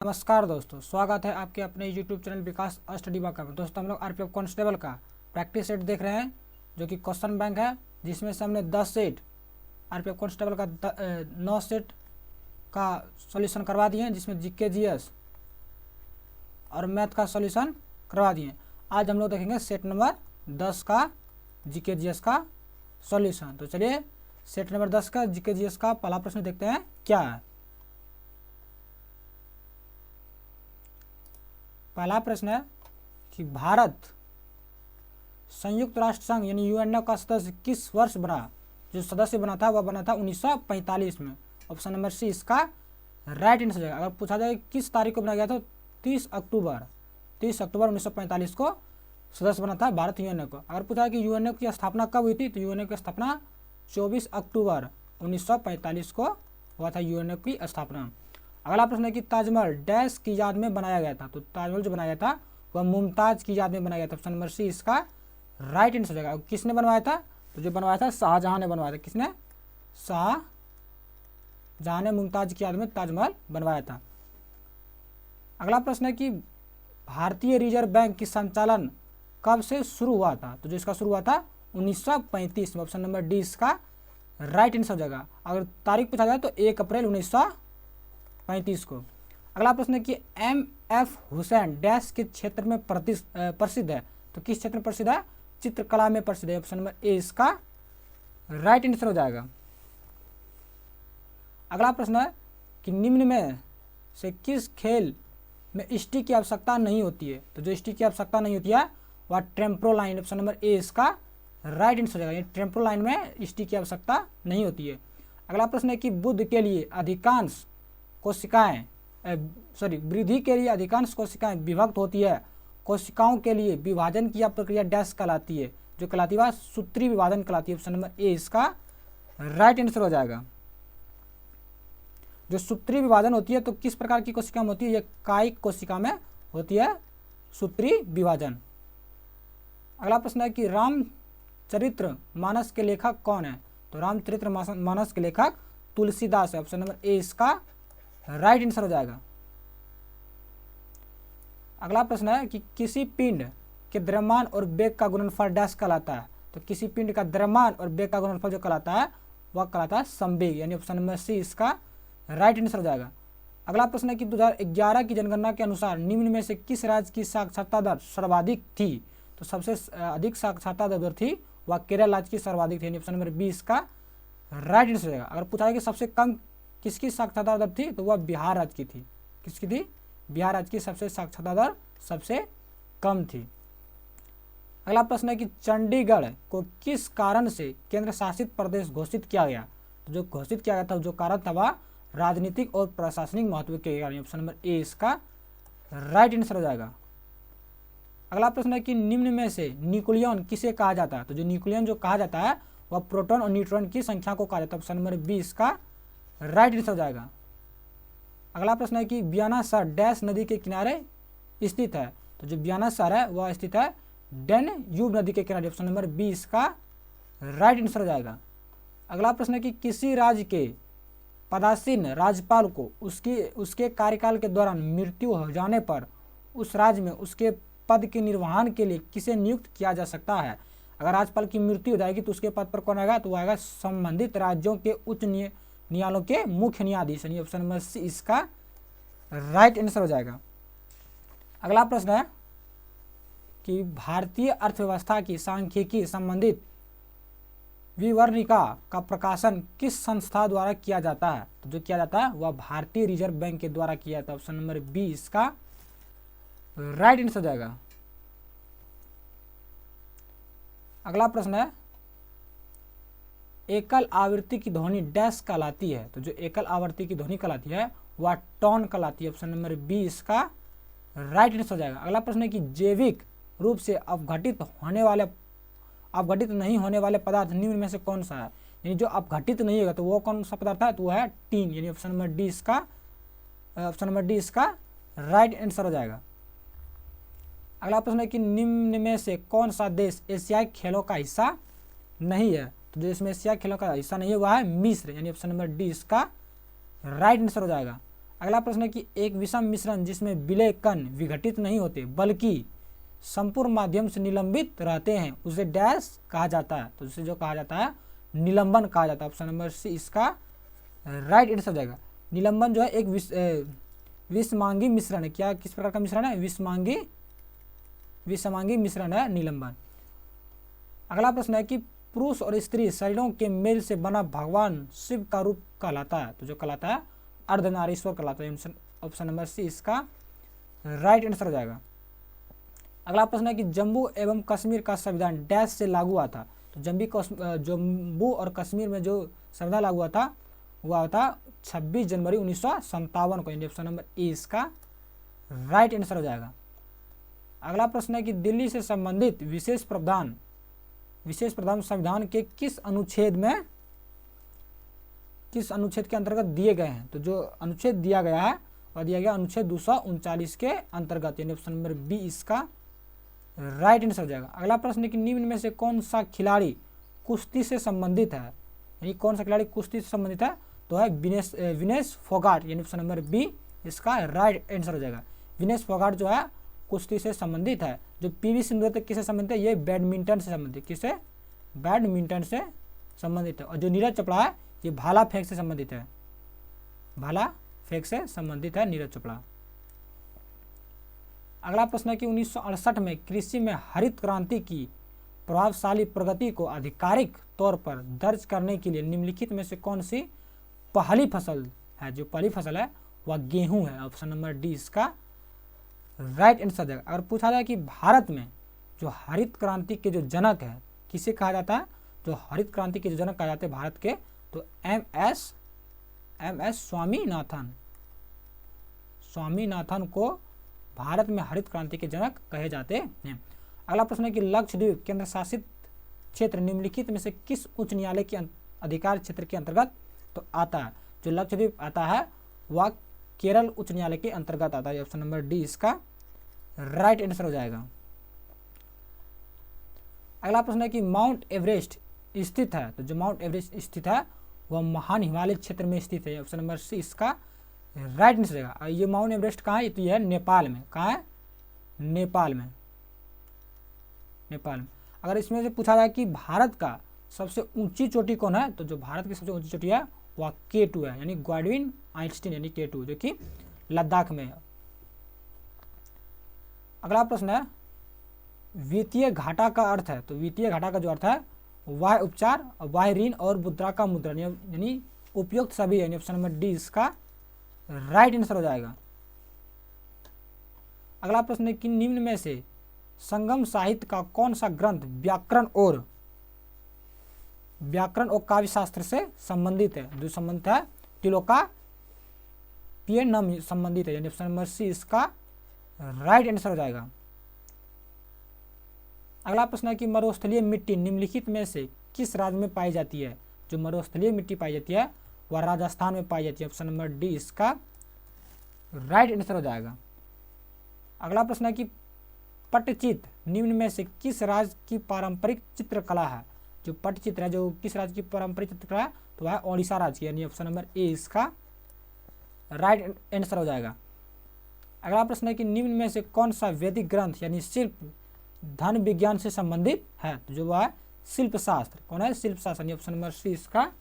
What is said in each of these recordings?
नमस्कार दोस्तों, स्वागत है आपके अपने यूट्यूब चैनल विकास स्टडी वाका में। दोस्तों, हम लोग आरपीएफ कांस्टेबल का प्रैक्टिस सेट देख रहे हैं, जो कि क्वेश्चन बैंक है, जिसमें से हमने 10 सेट आरपीएफ कांस्टेबल का 9 सेट का सॉल्यूशन करवा दिए हैं, जिसमें जीके जीएस और मैथ का सॉल्यूशन करवा दिए हैं। आज हम लोग देखेंगे सेट नंबर 10 का जीके जीएस का सॉल्यूशन। तो चलिए सेट नंबर 10 का जीके जीएस का पहला प्रश्न देखते हैं क्या है। पहला प्रश्न है कि भारत संयुक्त राष्ट्र संघ यानी यूएनओ का सदस्य किस वर्ष बना। जो सदस्य बना था वह बना था 1945 में। ऑप्शन नंबर सी इसका राइट आंसर हो जाएगा। अगर पूछा जाए किस तारीख को बनाया गया तो 30 अक्टूबर 1945 को सदस्य बना था भारत यूएनओ को। अगर पूछा है कि यूएनओ की स्थापना कब हुई थी तो यूएनओ की स्थापना 24 अक्टूबर 1945 को हुआ था यूएनओ की स्थापना। अगला प्रश्न है कि ताजमहल डैश की याद में बनाया गया था। तो ताजमहल जो बनाया गया था वह मुमताज की याद में बनाया गया था। ऑप्शन नंबर सी इसका राइट आंसर हो जाएगा। किसने बनवाया था तो जो बनवाया था शाहजहां ने बनवाया था। किसने? शाहजहां ने मुमताज की याद में ताजमहल बनवाया था। अगला प्रश्न है कि भारतीय रिजर्व बैंक की संचालन कब से शुरू हुआ था। तो जो इसका शुरू हुआ था 1935 में। ऑप्शन नंबर डी इसका राइट आंसर हो जाएगा। अगर तारीख पूछा जाए तो 1 अप्रैल 1935 को। अगला प्रश्न है कि एम.एफ. हुसैन डैश के क्षेत्र में प्रसिद्ध है। तो किस क्षेत्र में प्रसिद्ध है? चित्रकला में प्रसिद्ध है। ऑप्शन नंबर ए इसका राइट आंसर हो जाएगा। अगला प्रश्न है कि निम्न में से किस खेल में स्टिक की आवश्यकता नहीं होती है। तो जो स्टिक की आवश्यकता नहीं होती है वह ट्रेम्पोलाइन। ऑप्शन नंबर ए इसका राइट आंसर हो जाएगा। ट्रेम्पोलाइन में स्टिक की आवश्यकता नहीं होती है। अगला प्रश्न है कि बुद्ध के लिए अधिकांश कोशिकाएं वृद्धि के लिए अधिकांश कोशिकाएं विभक्त होती है। कोशिकाओं के लिए विभाजन की यह प्रक्रिया डैश कहलाती है। जो कहलाती है सूत्री विभाजन कहलाती है। ऑप्शन नंबर ए इसका राइट आंसर हो जाएगा। जो सूत्री विभाजन होती है तो किस प्रकार की कोशिका में होती है? यह कायिक कोशिका में होती है सूत्री विभाजन। अगला प्रश्न है कि रामचरित्र मानस के लेखक कौन है। तो रामचरित्र मानस के लेखक तुलसीदास है। ऑप्शन नंबर ए इसका राइट आंसर हो जाएगा। अगला प्रश्न है कि किसी पिंड के द्रव्यमान और वेग का गुणनफल डैश कहलाता है। तो किसी पिंड का द्रव्यमान और वेग का गुणनफल जो कहलाता है वह कहलाता है संवेग, यानी ऑप्शन नंबर सी इसका राइट आंसर हो जाएगा। अगला प्रश्न है कि 2011 की जनगणना के अनुसार निम्न में से किस राज्य की साक्षरता दर सर्वाधिक थी। तो सबसे अधिक साक्षरता दर थी वह केरल राज्य की सर्वाधिक थी। ऑप्शन नंबर बी इसका राइट आंसर हो जाएगा। अगर पूछा है कि सबसे कम किसकी साक्षरता दर थी तो वह बिहार राज्य की थी। किसकी थी? बिहार राज्य की सबसे साक्षरता दर सबसे कम थी। अगला प्रश्न है कि चंडीगढ़ को किस कारण से केंद्र शासित प्रदेश घोषित किया गया। तो जो घोषित किया गया था जो कारण था वह राजनीतिक और प्रशासनिक महत्व के कारण। ऑप्शन नंबर ए इसका राइट आंसर हो जाएगा। अगला प्रश्न है कि निम्न में से न्यूक्लियन किसे कहा जाता है। तो जो न्यूक्लियन जो कहा जाता है वह प्रोटॉन और न्यूट्रॉन की संख्या को कहा जाता है। ऑप्शन नंबर बी इसका राइट आंसर हो जाएगा। अगला प्रश्न है कि वियना शहर डैश नदी के किनारे स्थित है। तो जो वियना शहर है वह स्थित है डैन्यूब नदी के किनारे। ऑप्शन नंबर बी इसका राइट आंसर हो जाएगा। अगला प्रश्न है कि किसी राज्य के पदासीन राज्यपाल को उसके कार्यकाल के दौरान मृत्यु हो जाने पर उस राज्य में उसके पद के निर्वहन के लिए किसे नियुक्त किया जा सकता है। अगर राज्यपाल की मृत्यु हो जाएगी तो उसके पद पर कौन आएगा? तो वह आएगा संबंधित राज्यों के उच्च न्यायालयों के मुख्य न्यायाधीश। ऑप्शन नंबर सी इसका राइट आंसर हो जाएगा। अगला प्रश्न है कि भारतीय अर्थव्यवस्था की सांख्यिकी संबंधित विवरणिका का प्रकाशन किस संस्था द्वारा किया जाता है। तो जो किया जाता है वह भारतीय रिजर्व बैंक के द्वारा किया जाता है। ऑप्शन नंबर बी इसका राइट आंसर हो जाएगा। अगला प्रश्न है एकल आवृत्ति की ध्वनि डैश कहलाती है। तो जो एकल आवृत्ति की ध्वनि कहलाती है वह टोन कहलाती है। ऑप्शन नंबर बी इसका राइट आंसर हो जाएगा। अगला प्रश्न है कि जैविक रूप से अपघटित नहीं होने वाले पदार्थ निम्न में से कौन सा है। यानी जो अपघटित नहीं होगा तो वो कौन सा पदार्थ है? तो वो है टीन। यानी ऑप्शन नंबर डी इसका राइट आंसर हो जाएगा। अगला प्रश्न है कि निम्न में से कौन सा देश एशियाई खेलों का हिस्सा नहीं है। तो जो इसमें एशियाई खेलों का हिस्सा नहीं है वह है मिस्र। यानी ऑप्शन नंबर डी इसका राइट आंसर हो जाएगा। अगला प्रश्न है कि एक विषम मिश्रण जिसमें विलय कण विघटित नहीं होते बल्कि संपूर्ण माध्यम से निलंबित रहते हैं उसे डैश कहा जाता है, तो उसे जो कहा जाता है निलंबन कहा जाता है। ऑप्शन नंबर सी इसका राइट आंसर हो जाएगा। निलंबन जो है एक विषमांगी मिश्रण है। क्या किस प्रकार का मिश्रण है? विषमांगी मिश्रण है निलंबन। अगला प्रश्न है कि पुरुष और स्त्री शरीरों के मेल से बना भगवान शिव का रूप कहलाता है, तो जो कहलाता है अर्धनारीश्वर कहलाता है। ऑप्शन नंबर सी इसका राइट आंसर हो जाएगा। अगला प्रश्न है कि जम्मू एवं कश्मीर का संविधान डैश से लागू हुआ था, तो जम्मू और कश्मीर में जो संविधान लागू हुआ था 26 जनवरी 1957 को। ऑप्शन नंबर ए इसका राइट आंसर हो जाएगा। अगला प्रश्न है कि दिल्ली से संबंधित विशेष प्रावधान संविधान के किस अनुच्छेद के अंतर्गत दिए गए हैं, तो जो अनुच्छेद दिया गया है वह दिया गया अनुच्छेद 239 के अंतर्गत, यानी ऑप्शन नंबर बी इसका राइट आंसर हो जाएगा। अगला प्रश्न है कि निम्न में से कौन सा खिलाड़ी कुश्ती से संबंधित है, यानी कौन सा खिलाड़ी कुश्ती से संबंधित है, तो है विनेश फोगाट, यानी ऑप्शन नंबर बी इसका राइट आंसर हो जाएगा। विनेश फोगाट जो है कुश्ती से संबंधित है। जो पीवी सिंधु तक किससे संबंधित है? ये बैडमिंटन से संबंधित, किससे? बैडमिंटन से संबंधित है। और जो नीरज चोपड़ा है ये भाला फेंक से संबंधित है, भाला फेंक से संबंधित है नीरज चोपड़ा। अगला प्रश्न है कि 1968 में कृषि में हरित क्रांति की प्रभावशाली प्रगति को आधिकारिक तौर पर दर्ज करने के लिए निम्नलिखित में से कौन सी पहली फसल है? जो पहली फसल है वह गेहूं है। ऑप्शन नंबर डी इसका राइट आंसर है। अगर पूछा जाए कि भारत में जो हरित क्रांति के जो जनक है किसे कहा जाता है, जो हरित क्रांति के जो जनक कहा जाते हैं भारत के, तो एम एस स्वामीनाथन को भारत में हरित क्रांति के जनक कहे जाते हैं। अगला प्रश्न है कि लक्षद्वीप केंद्र शासित क्षेत्र निम्नलिखित में से किस उच्च न्यायालय के अधिकार क्षेत्र के अंतर्गत तो आता है? जो लक्षद्वीप आता है वह केरल उच्च न्यायालय के अंतर्गत आता है। ऑप्शन नंबर डी इसका राइट आंसर हो जाएगा। अगला प्रश्न है कि माउंट एवरेस्ट स्थित है, तो जो माउंट एवरेस्ट स्थित है वह महान हिमालय क्षेत्र में स्थित है। ऑप्शन नंबर सी इसका राइट आंसर रहेगा। ये माउंट एवरेस्ट कहाँ है? तो यह है नेपाल में। कहाँ है? नेपाल में। अगर इसमें से पूछा जाए कि भारत का सबसे ऊंची चोटी कौन है, तो जो भारत की सबसे ऊंची चोटी है वह K2 है, यानी गॉडविन आइंस्टीन यानी K2, जो कि लद्दाख में है। अगला प्रश्न है वित्तीय घाटा का अर्थ है, तो वित्तीय घाटा का जो अर्थ है वह उपचार, वह ऋण और मुद्रा का मुद्रण, यानी उपयुक्त सभी, यानी ऑप्शन नंबर डी इसका राइट आंसर हो जाएगा। अगला प्रश्न है कि निम्न में से संगम साहित्य का कौन सा ग्रंथ व्याकरण और काव्य शास्त्र से संबंधित है? जो संबंधित है तिलोकापियनम संबंधित है, यानी ऑप्शन नंबर सी इसका राइट आंसर हो जाएगा। अगला प्रश्न है कि मरुस्थलीय मिट्टी निम्नलिखित में से किस राज्य में पाई जाती है? जो मरुस्थलीय मिट्टी पाई जाती है वह राजस्थान में पाई जाती है। ऑप्शन नंबर डी इसका राइट आंसर हो जाएगा। अगला प्रश्न है कि पट्टचित्र निम्न में से किस राज्य की पारंपरिक चित्रकला है? जो पट्टचित्र है जो किस राज्य की पारंपरिक चित्रकला है, तो वह ओडिशा राज्य की, यानी ऑप्शन नंबर ए इसका राइट आंसर हो जाएगा। अगला प्रश्न है कि निम्न में से कौन सा वैदिक ग्रंथ यानी शिल्प धन विज्ञान से संबंधित है? तो जो वह है शिल्प शास्त्र। कौन है? शिल्प शास्त्र, यानी ऑप्शन नंबर सी इसका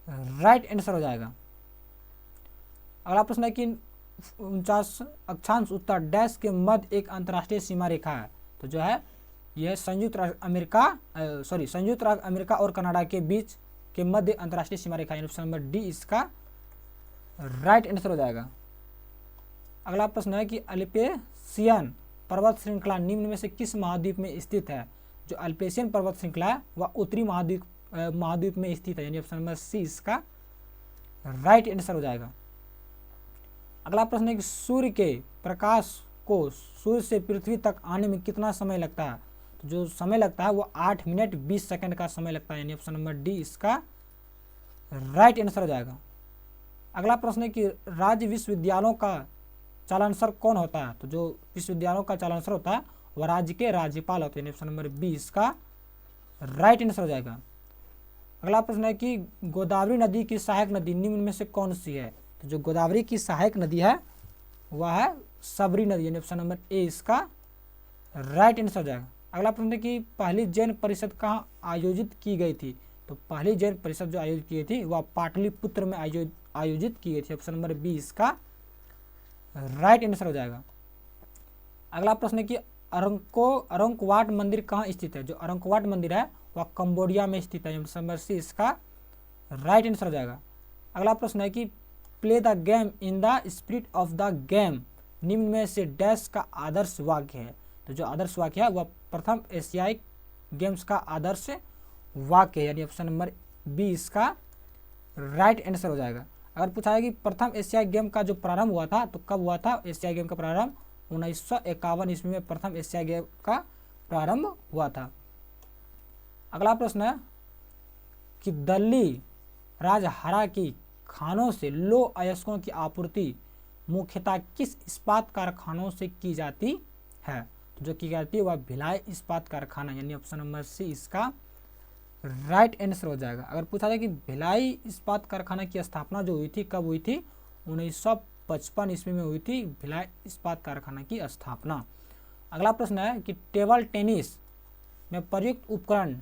राइट आंसर हो जाएगा। अगला प्रश्न है कि 49 अक्षांश उत्तर डैश के मध्य एक अंतर्राष्ट्रीय सीमा रेखा है, तो जो है यह संयुक्त राज्य अमेरिका और कनाडा के बीच के मध्य अंतर्राष्ट्रीय सीमा रेखा, यानी ऑप्शन नंबर डी इसका राइट आंसर हो जाएगा। अगला प्रश्न है कि अल्पेशियन पर्वत श्रृंखला निम्न में से किस महाद्वीप में स्थित है? जो अल्पेशियन पर्वत श्रृंखला है वह उत्तरी महाद्वीप में स्थित है, यानी ऑप्शन नंबर सी इसका राइट आंसर हो जाएगा। अगला प्रश्न है कि सूर्य के प्रकाश को सूर्य से पृथ्वी तक आने में कितना समय लगता है? तो जो समय लगता है वो 8 मिनट 20 सेकंड का समय लगता है, यानी ऑप्शन नंबर डी इसका राइट आंसर हो जाएगा। अगला प्रश्न है कि राज्य विश्वविद्यालयों का चालानसर कौन होता है? तो जो विश्वविद्यालयों का चालानसर होता है वह राज्य के राज्यपाल होते हैं, ऑप्शन नंबर बी इसका राइट आंसर हो जाएगा। अगला प्रश्न है कि गोदावरी नदी की सहायक नदी निम्न में से कौन सी है? तो जो गोदावरी की सहायक नदी है वह है सबरी नदी, यानी ऑप्शन नंबर ए इसका राइट आंसर हो जाएगा। अगला प्रश्न है कि पहली जैन परिषद कहाँ आयोजित की गई थी? तो पहली जैन परिषद जो आयोजित की गई थी वह पाटलिपुत्र में आयोजित की गई थी। ऑप्शन नंबर बी इसका राइट आंसर हो जाएगा। अगला प्रश्न है कि अरंकवाट मंदिर कहाँ स्थित है? जो अरंकवाट मंदिर है वह कंबोडिया में स्थित है। ऑप्शन नंबर सी इसका राइट आंसर हो जाएगा। अगला प्रश्न है कि play the game in the spirit of the game निम्न में से डैश का आदर्श वाक्य है? तो जो आदर्श वाक्य है वह प्रथम एशियाई गेम्स का आदर्श वाक्य है, यानी ऑप्शन नंबर बी इसका राइट आंसर हो जाएगा। अगर पूछा है कि प्रथम एशियाई गेम का जो प्रारंभ हुआ था तो कब हुआ था एशियाई गेम का प्रारंभ? 1951 ईस्वी में प्रथम एशियाई गेम का प्रारंभ हुआ था। अगला प्रश्न है कि दिल्ली राजहरा की खानों से लौह अयस्कों की आपूर्ति मुख्यतः किस इस्पात कारखानों से की जाती है? तो जो की जाती है वह भिलाई इस्पात कारखाना, यानी ऑप्शन नंबर सी इसका राइट आंसर हो जाएगा। अगर पूछा जाए कि भिलाई इस्पात कारखाना की स्थापना जो हुई थी कब हुई थी? 1955 ईस्वी में हुई थी भिलाई इस्पात कारखाना की स्थापना। अगला प्रश्न है कि टेबल टेनिस में प्रयुक्त उपकरण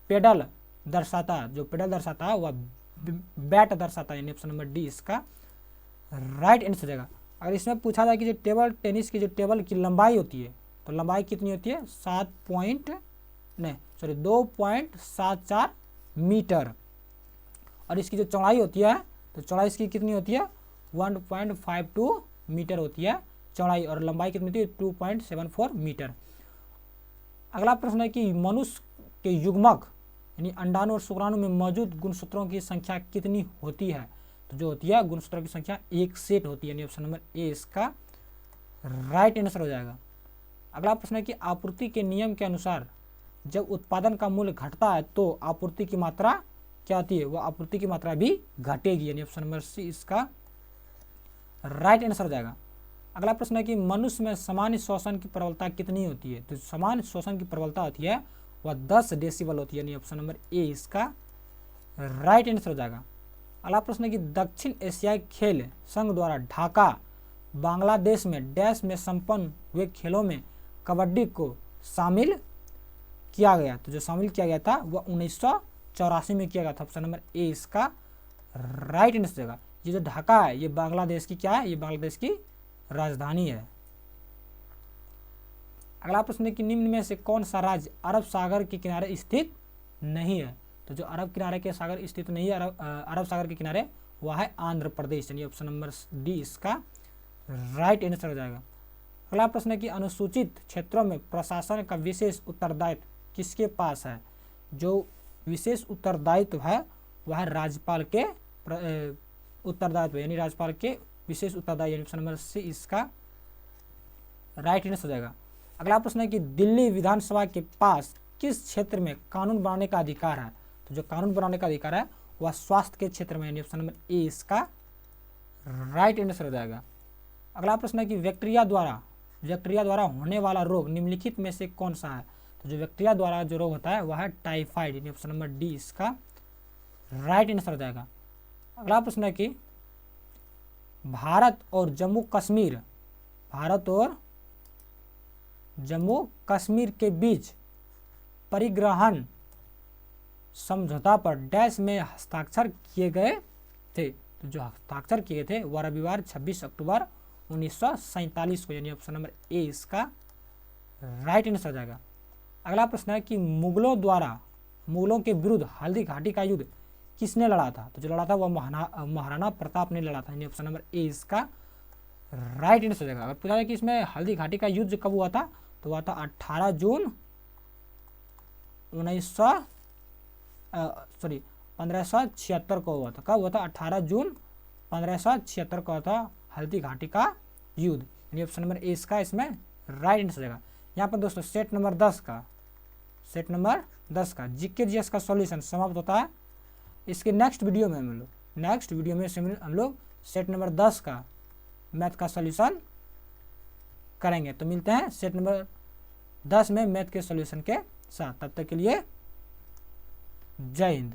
पेडल दर्शाता, जो पेडल दर्शाता है वह बैट दर्शाता है, यानी ऑप्शन नंबर डी इसका राइट आंसर हो जाएगा। अगर इसमें पूछा जाए कि जो टेबल टेनिस की जो टेबल की लंबाई होती है तो लंबाई कितनी होती है? 2.74 मीटर, और इसकी जो चौड़ाई होती है तो चौड़ाई इसकी कितनी होती है? 1.52 मीटर होती है चौड़ाई, और लंबाई कितनी होती है? 2.74 मीटर। अगला प्रश्न है कि मनुष्य के युग्मक यानी अंडाणु और शुक्राणु में मौजूद गुणसूत्रों की संख्या कितनी होती है? तो जो होती है गुणसूत्रों की संख्या एक सेट होती है, यानी ऑप्शन नंबर ए इसका राइट आंसर हो जाएगा। अगला प्रश्न है कि आपूर्ति के नियम के अनुसार जब उत्पादन का मूल्य घटता है तो आपूर्ति की मात्रा क्या होती है? वह आपूर्ति की मात्रा भी घटेगी, यानी ऑप्शन नंबर सी इसका राइट आंसर हो जाएगा। अगला प्रश्न है कि मनुष्य में सामान्य श्वसन की प्रबलता कितनी होती है? तो सामान्य श्वसन की प्रबलता होती है वह 10 डेसिबल होती है, यानी ऑप्शन नंबर ए इसका राइट आंसर हो जाएगा। अगला प्रश्न है कि दक्षिण एशियाई खेल संघ द्वारा ढाका बांग्लादेश में डैश में संपन्न हुए खेलों में कबड्डी को शामिल किया गया? तो जो शामिल किया गया था वह 1984 में किया गया था। ऑप्शन नंबर ए इसका राइट आंसर हो जाएगा। ये जो ढाका है ये बांग्लादेश की क्या है? ये बांग्लादेश की राजधानी है। अगला प्रश्न है कि निम्न में से कौन सा राज्य अरब सागर के किनारे स्थित नहीं है? तो जो अरब किनारे के सागर स्थित नहीं है अरब सागर के किनारे वह है आंध्र प्रदेश, यानी ऑप्शन नंबर डी इसका राइट आंसर हो जाएगा। अगला प्रश्न है कि अनुसूचित क्षेत्रों में प्रशासन का विशेष उत्तरदायित्व किसके पास है? जो विशेष उत्तरदायित्व है वह राज्यपाल के उत्तरदायित्व, यानी राज्यपाल के विशेष उत्तरदायित्व, यानी ऑप्शन नंबर सी इसका राइट आंसर हो जाएगा। अगला प्रश्न है कि दिल्ली विधानसभा के पास किस क्षेत्र में कानून बनाने का अधिकार है? तो जो कानून बनाने का अधिकार है वह स्वास्थ्य के क्षेत्र में, यानी ऑप्शन नंबर ए इसका राइट आंसर हो जाएगा। अगला प्रश्न है कि बैक्टीरिया द्वारा होने वाला रोग निम्नलिखित में से कौन सा है? तो जो बैक्टीरिया द्वारा जो रोग होता है वह है टाइफाइड, यानी ऑप्शन नंबर डी इसका राइट आंसर हो जाएगा। अगला प्रश्न है कि भारत और जम्मू कश्मीर के बीच परिग्रहण समझौता पर डैश में हस्ताक्षर किए गए थे? तो जो हस्ताक्षर किए थे वह रविवार 26 अक्टूबर 1947 को, यानी ऑप्शन नंबर ए इसका राइट आंसर हो जाएगा। अगला प्रश्न है कि मुगलों के विरुद्ध हल्दी घाटी का युद्ध किसने लड़ा था? तो जो लड़ा था वह महाराणा प्रताप ने लड़ा था, यानी ऑप्शन नंबर ए इसका राइट आंसर हो जाएगा। अगर पूछा जाए कि इसमें हल्दी घाटी का युद्ध कब हुआ था तो हुआ था 18 जून 1576 को हुआ था। कब हुआ था? 18 जून 1576 को हुआ था हल्दी घाटी का युद्ध, यानी ऑप्शन नंबर ए इसका इसमें राइट आंसर हो जाएगा। यहाँ पर दोस्तों सेट नंबर 10 का जीके जीएस का सॉल्यूशन समाप्त होता है। इसके नेक्स्ट वीडियो में हम लोग सेट नंबर 10 का मैथ का सॉल्यूशन करेंगे। तो मिलते हैं सेट नंबर 10 में मैथ के सॉल्यूशन के साथ। तब तक के लिए जय हिंद।